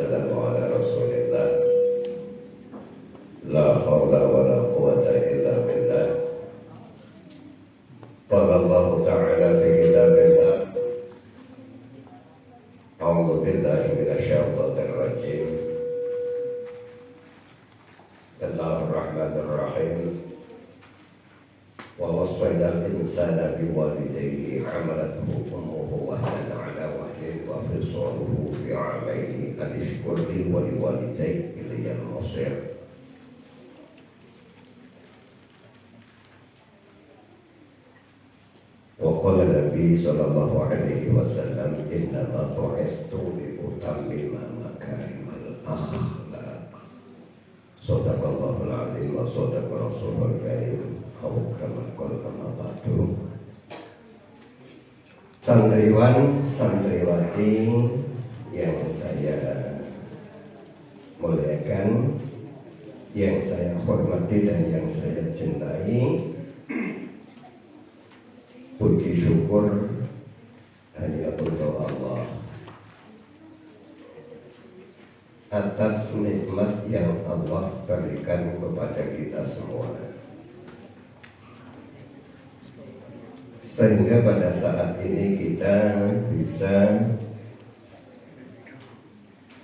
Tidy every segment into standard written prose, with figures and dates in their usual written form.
wassalamu ala Rasulillah. La haula wa la quwata illa billah. Qala Allah Ta'ala fi kitabillah. A'udzu billahi minasyaitonir rajim. Bismillahirrahmanirrahim. Wa wassayna al-insana biwalidayhi hamalathu ummuhu wahnan ala wahnin wa fisaluhu fi 'amaini an ishkur li wa liwalidayka ilayal masir. Wa qala Nabi sallallahu alaihi wasallam innama bu'istu li utammima makarimal akhlaq. Shadaqallahul azim wa shadaqa rasulul karim. Aw kama qala amma ba'du. Santriwan santriwati yang saya muliakan, yang saya hormati dan yang saya cintai, puji syukur hanya untuk Allah atas nikmat yang Allah berikan kepada kita semua, sehingga pada saat ini kita bisa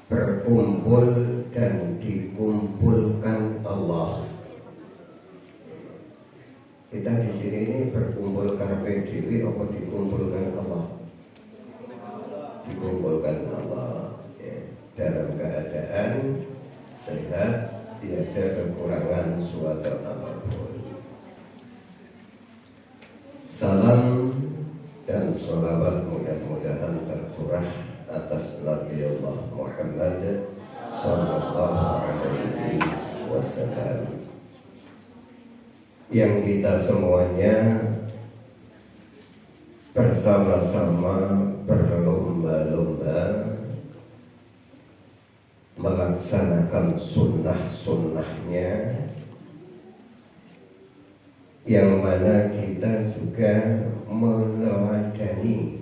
berkumpul dan dikumpulkan Allah. Kita di sini ini berkumpul karpe dewi atau dikumpulkan Allah? Dikumpulkan Allah ya, dalam keadaan sehat, tiada kekurangan suatu apapun. Salam dan sholawat mudah-mudahan tercurah atas Nabi Allah Muhammad sallallahu alaihi wasallam, yang kita semuanya bersama-sama berlomba-lomba melaksanakan sunnah-sunnahnya, yang mana kita juga meneladani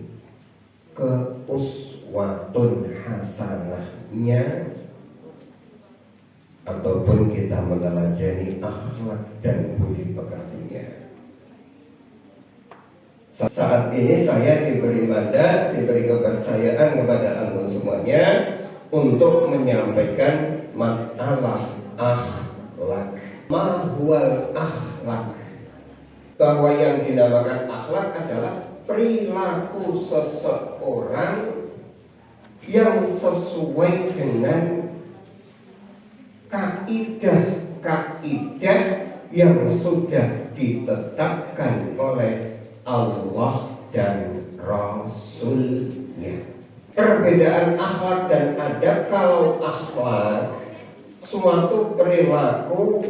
keuswatun hasanahnya, ataupun kita meneladani akhlak dan budi pekertinya. Saat ini saya diberi mandat, diberi kepercayaan kepada antum semuanya untuk menyampaikan masalah akhlak. Mahwal akhlak, bahwa yang dinamakan akhlak adalah perilaku seseorang yang sesuai dengan kaidah-kaidah yang sudah ditetapkan oleh Allah dan Rasul-Nya. Perbedaan akhlak dan adab, kalau akhlak suatu perilaku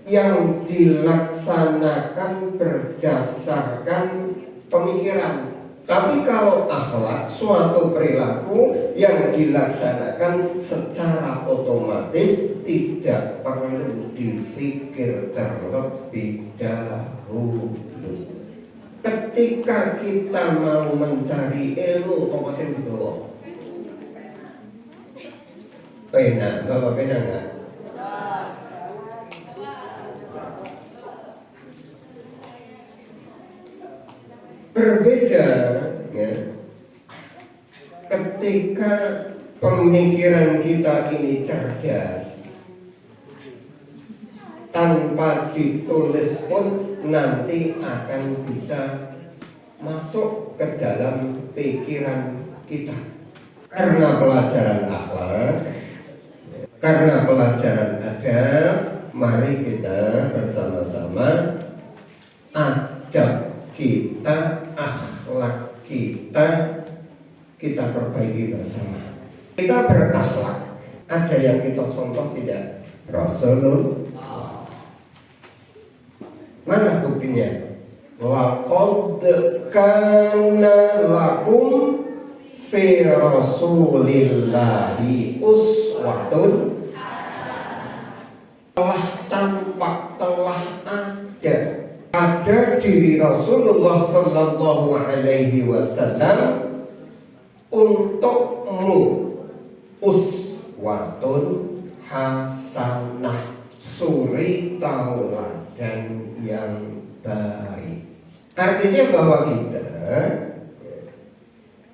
yang dilaksanakan berdasarkan pemikiran. Tapi kalau akhlak suatu perilaku yang dilaksanakan secara otomatis, tidak perlu dipikir terlebih dahulu. Ketika kita mau mencari ilmu, apa sih dibawa? Pena, bawa pena nggak? Berbeda ya, ketika pemikiran kita ini cerdas, tanpa ditulis pun nanti akan bisa masuk ke dalam pikiran kita. Karena pelajaran akhlak, karena pelajaran adab, mari kita bersama-sama adab kita, akhlak kita perbaiki bersama. Kita berakhlak, ada yang kita contoh tidak? Rasulullah. Mana buktinya? Laqad kana lakum fi Rasulillahi uswatun telah tampak, telah ada diri Rasulullah sallallahu alaihi wasallam untukmu uswatun uswatun hasanah, suri tauladan yang baik. Artinya bahwa kita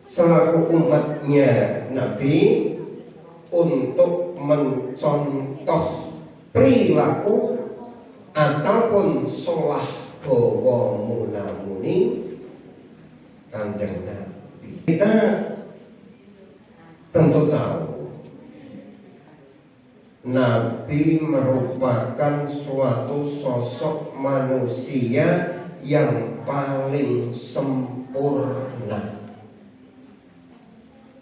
selaku umatnya Nabi untuk mencontoh perilaku ataupun sholah bawa munamuni Kanjeng Nabi. Kita tentu tahu Nabi merupakan suatu sosok manusia yang paling sempurna.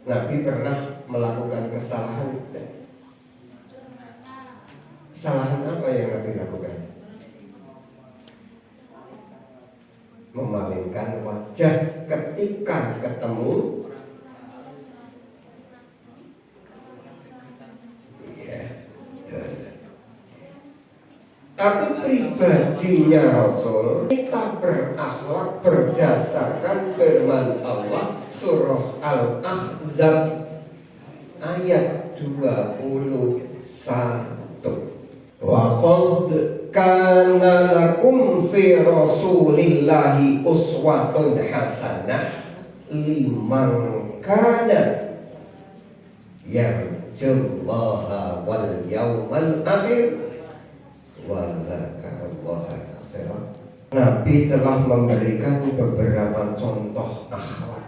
Nabi pernah melakukan kesalahan? Kesalahan apa yang Nabi lakukan? Memalingkan wajah ketika ketemu. Tapi pribadinya Rasul, kita berakhlak berdasarkan firman Allah surah Al-Ahzab ayat 21. Wa qad kana lakum fi Rasulillahi uswatun hasanah liman kana yarjullaha wal yawmal akhir. Nabi telah memberikan beberapa contoh akhlak.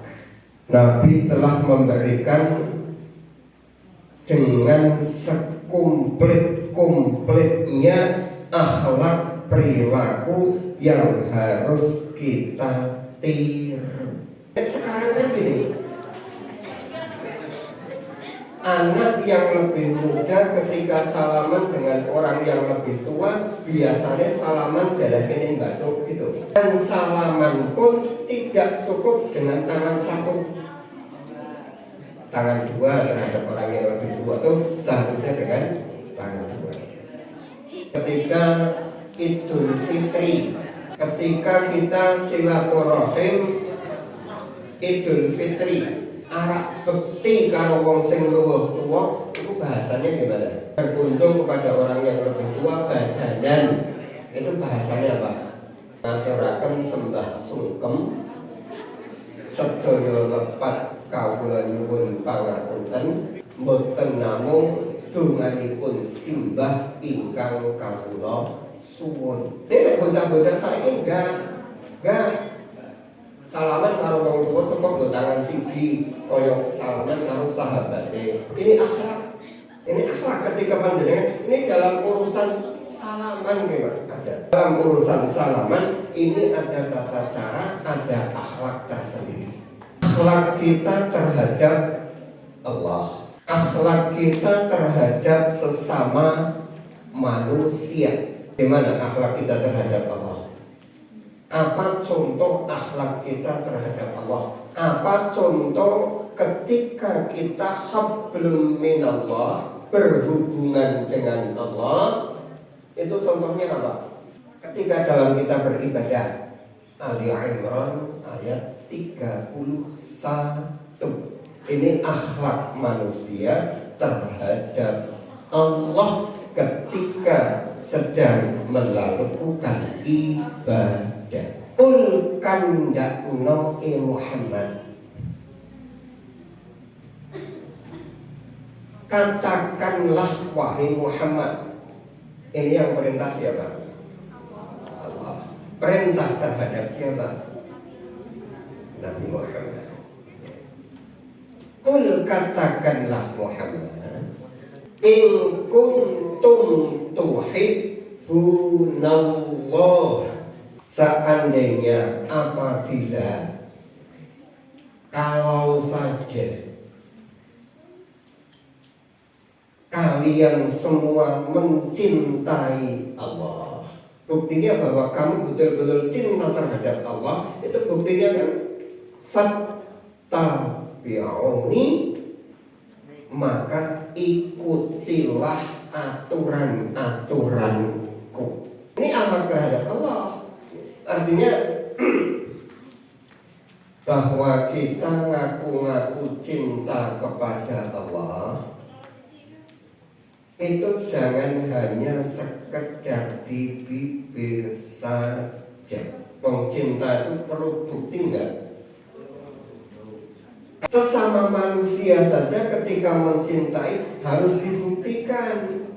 Nabi telah memberikan dengan sekomplit-komplitnya akhlak perilaku yang harus kita tiru. Sekarang kan gini, anak yang lebih muda ketika salaman dengan orang yang lebih tua biasanya salaman dalam kening batuk gitu. Dan salaman pun tidak cukup dengan tangan satu, tangan dua terhadap orang yang lebih tua itu seharusnya dengan tangan dua. Ketika Idul Fitri, ketika kita silaturahim Idul Fitri, arak bekti karo wong sing luwih tuwa, itu bahasanya gimana? Berkunjung kepada orang yang lebih tua badanan, itu bahasanya apa? Ngaturaken sembah sungkem, sedaya lepat kawula nyuwun pangapunten, mboten namung donganipun simbah ingkang kawula suwun. Nek bocah-bocah saiki enggak salaman karo wong tuwa cukup nggo tangan siji kaya salaman karo sahabate. Ini akhlak. Ini akhlak ketika panjenengan ini dalam urusan salaman gimana aja. Dalam urusan salaman ini ada tata cara, ada akhlak tersendiri. Akhlak kita terhadap Allah, akhlak kita terhadap sesama manusia. Gimana akhlak kita terhadap Allah? Apa contoh akhlak kita terhadap Allah? Apa contoh ketika kita hablum minallah, berhubungan dengan Allah? Itu contohnya apa? Ketika dalam kita beribadah, Ali Imran ayat 31. Ini akhlak manusia terhadap Allah ketika sedang melakukan ibadah. Qul kandakno Muhammad, katakanlah wahai Muhammad. Ini yang perintah siapa? Allah. Perintah terhadap siapa? Nabi Muhammad. Qul katakanlah Muhammad, in kuntum tuhibbunallah, seandainya apabila kalau saja kalian semua mencintai Allah, buktinya bahwa kamu betul-betul cinta terhadap Allah, itu buktinya kan fattabi'uni, maka ikutilah aturan-aturanku. Ini akhlak terhadap Allah. Artinya bahwa kita ngaku-ngaku cinta kepada Allah, itu jangan hanya sekedar di bibir saja. Wong cinta itu perlu bukti enggak? Sesama manusia saja ketika mencintai harus dibuktikan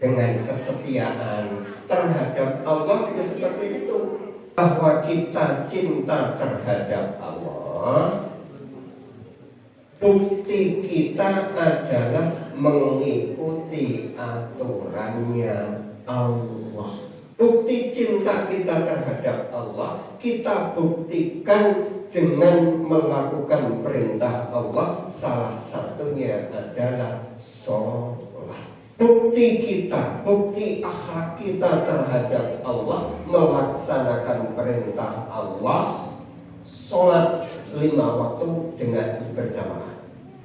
dengan kesetiaan terhadap Allah. Itu seperti itu, bahwa kita cinta terhadap Allah, bukti kita adalah mengikuti aturannya Allah. Bukti cinta kita terhadap Allah kita buktikan dengan melakukan perintah Allah. Salah satunya adalah sholat. Bukti kita, bukti akhlak kita terhadap Allah melaksanakan perintah Allah, sholat 5 waktu dengan berjamaah.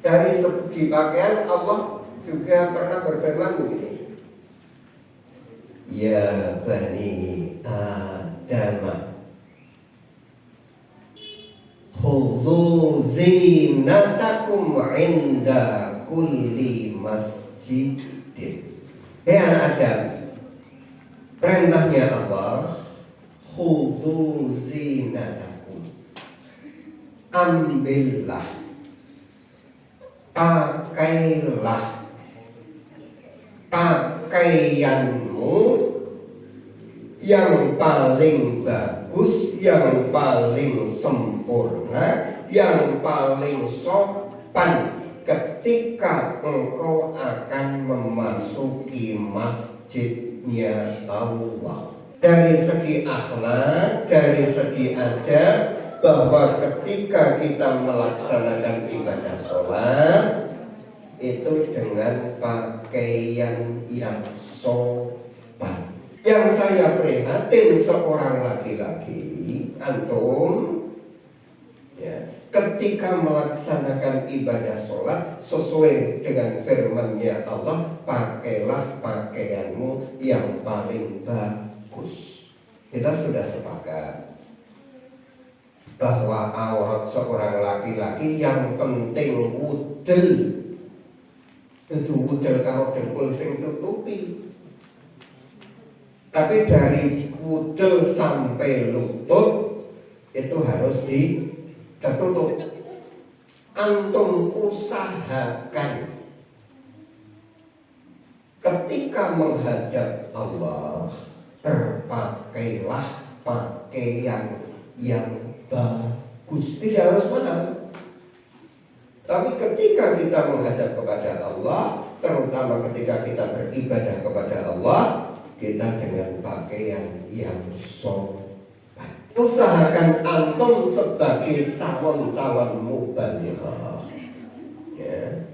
Dari segi pakaian Allah juga pernah berfirman begini, ya bani Adam, khudhu zinatakum inda kulli masjidin. Hei anak Adam, perintahnya Allah, khudhu zinatakum, ambillah, pakailah pakaianmu yang paling bagus, yang paling sempurna, yang paling sopan ketika engkau akan memasuki masjidnya Allah. Dari segi akhlak, dari segi adab, bahwa ketika kita melaksanakan ibadah sholat itu dengan pakaian yang sopan. Yang saya prihatin seorang laki-laki, antum, ya, ketika melaksanakan ibadah sholat sesuai dengan firman-Nya Allah, pakailah pakaianmu yang paling bagus. Kita sudah sepakat bahwa aurat seorang laki-laki yang penting wudel. Itu wudel karo dengkul sing tutupi. Tapi dari wudel sampai lutut itu harus tertutup. Antum usahakan ketika menghadap Allah, berpakailah pakaian yang bagus. Tidak harus mahal, tapi ketika kita menghadap kepada Allah, terutama ketika kita beribadah kepada Allah, kita dengan pakaian yang sopan. Usahakan antum sebagai calon-calon mubalighah, ya,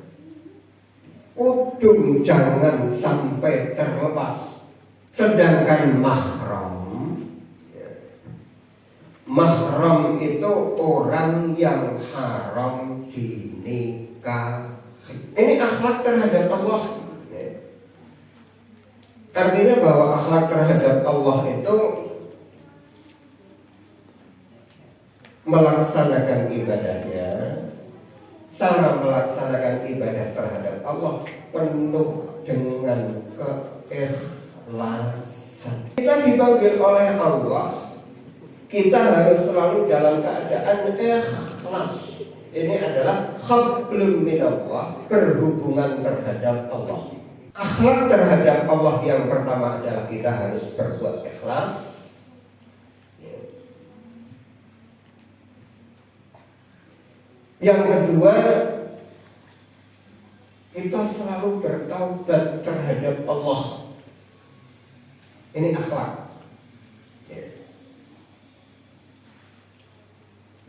udung jangan sampai terlepas. Sedangkan mahram, ya, mahram itu orang yang haram dinikahi. Ini akhlak terhadap Allah, ya. Artinya bahwa akhlak terhadap Allah itu melaksanakan ibadahnya, cara melaksanakan ibadah terhadap Allah penuh dengan keikhlasan. Kita dipanggil oleh Allah, kita harus selalu dalam keadaan ikhlas. Ini adalah hablum minallah, berhubungan terhadap Allah. Akhlak terhadap Allah yang pertama adalah kita harus berbuat ikhlas. Yang kedua, kita selalu bertaubat terhadap Allah. Ini akhlak.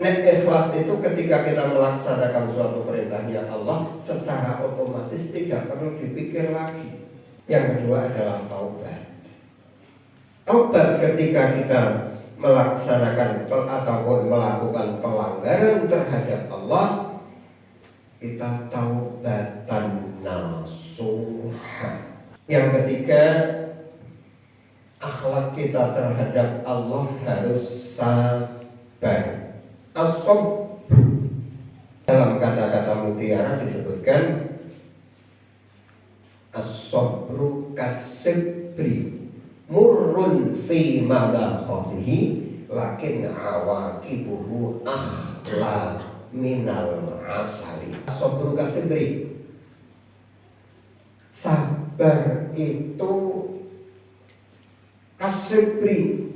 Nah, ikhlas itu ketika kita melaksanakan suatu perintahnya Allah, secara otomatis tidak perlu dipikir lagi. Yang kedua adalah taubat. Taubat ketika kita melaksanakan ataupun melakukan pelanggaran terhadap Allah, kita taubatan nasuha. Yang ketiga, akhlak kita terhadap Allah harus sabar. As-sabr, dalam kata-kata mutiara disebutkan as-sabru kasibri murrun fi madaqatihi lakin awaqibuhu akhla minal asali. As-sabru kasibri, sabar itu kasibri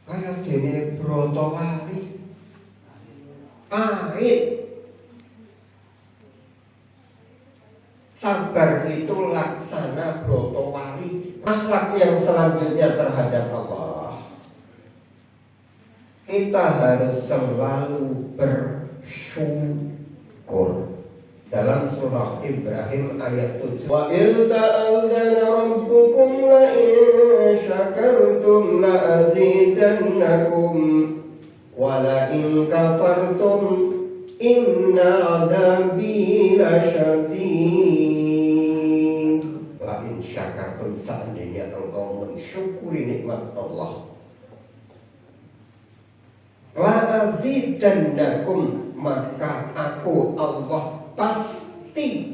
kaya dene brotowali pahit. Sabar itu laksana brotowali. Akhlak yang selanjutnya terhadap Allah, kita harus selalu bersyukur. Dalam surah Ibrahim ayat 7, wa il ta'adzana rabbukum la in syakartum la azidannakum wa la in kafartum inna adzabi lasyadid. La in syakartum, seandainya engkau mensyukuri nikmat Allah, la azidannakum, maka aku Allah pasti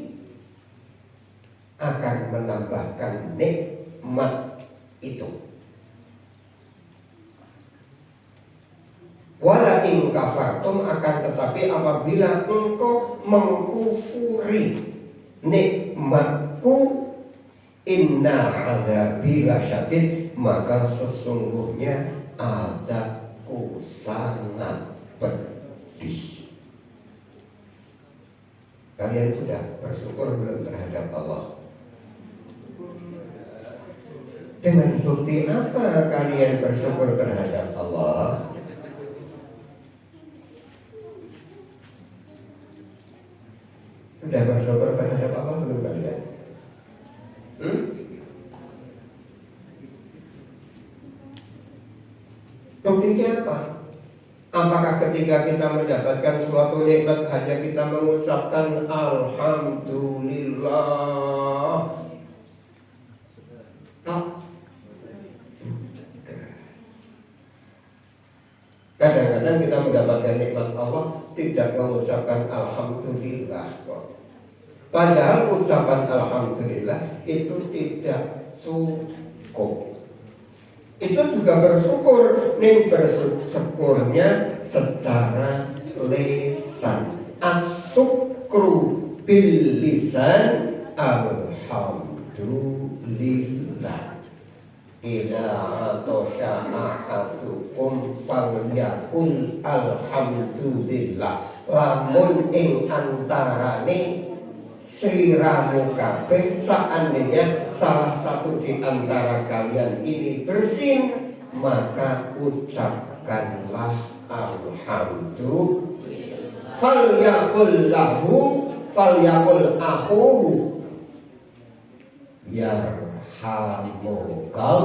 akan menambahkan nikmat itu. Wala in kafartum, akan tetapi apabila engkau mengkufuri nikmatku, inna adzabi lasyadid, maka sesungguhnya azabku sangat pedih. Kalian sudah bersyukur belum terhadap Allah? Dengan bukti apa kalian bersyukur terhadap Allah? Sudah bersyukur terhadap Allah belum kalian? Buktinya apa? Apakah ketika kita mendapatkan suatu nikmat hanya kita mengucapkan alhamdulillah? Kadang-kadang kita mendapatkan nikmat Allah tidak mengucapkan alhamdulillah kok. Padahal ucapan alhamdulillah itu tidak cukup. Itu juga bersyukur, nih bersyukurnya secara lisan. As-syukru bil lisan, alhamdulillah. Idza atasha ahadukum falyakul alhamdulillah. Lamun ing antarane sliramu kabeh, seandainya salah satu di antara kalian ini bersin, maka ucapkanlah alhamdulillah. Falyakul lahu, falyakul akhuhu yarhamukal,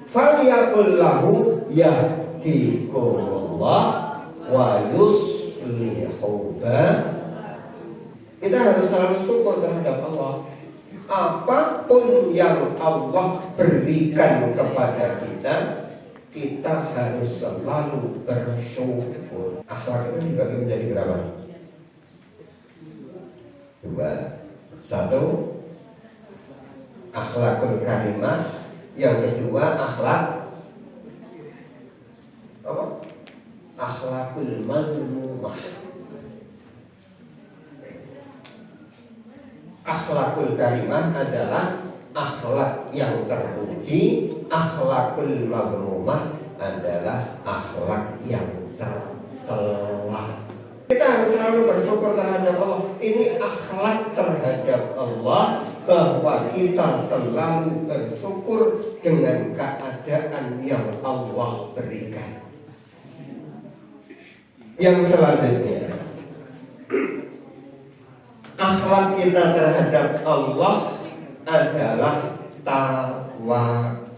falyakul lahu yahdikumullah wa yuslihu ba. Kita harus selalu syukur terhadap Allah. Apapun yang Allah berikan kepada kita, kita harus selalu bersyukur. Akhlak itu dibagi menjadi berapa? 2. 1, akhlakul karimah. Yang kedua, akhlak apa? Akhlakul mazmumah. Akhlakul karimah adalah akhlak yang terpuji. Akhlakul mazmumah adalah akhlak yang tercela. Kita harus selalu bersyukur terhadap Allah. Ini akhlak terhadap Allah, bahwa kita selalu bersyukur dengan keadaan yang Allah berikan. Yang selanjutnya, akhlak kita terhadap Allah adalah tawakal.